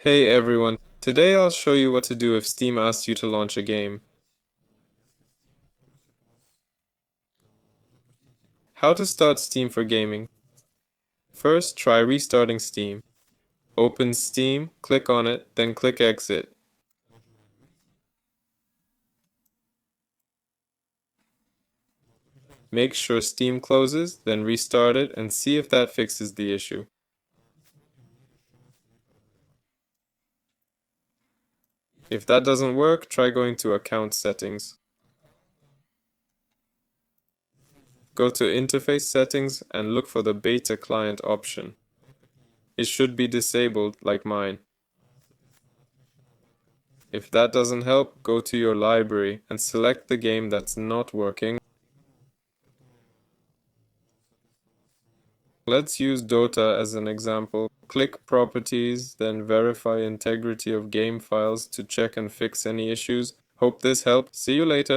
Hey everyone, today I'll show you what to do if Steam asks you to launch a game. How to start Steam for gaming. First, try restarting Steam. Open Steam, click on it, then click Exit. Make sure Steam closes, then restart it and see if that fixes the issue. If that doesn't work, try going to Account Settings. Go to Interface Settings and look for the Beta Client option. It should be disabled, like mine. If that doesn't help, go to your library and select the game that's not working. Let's use Dota as an example. Click Properties, then verify integrity of game files to check and fix any issues. Hope this helped. See you later.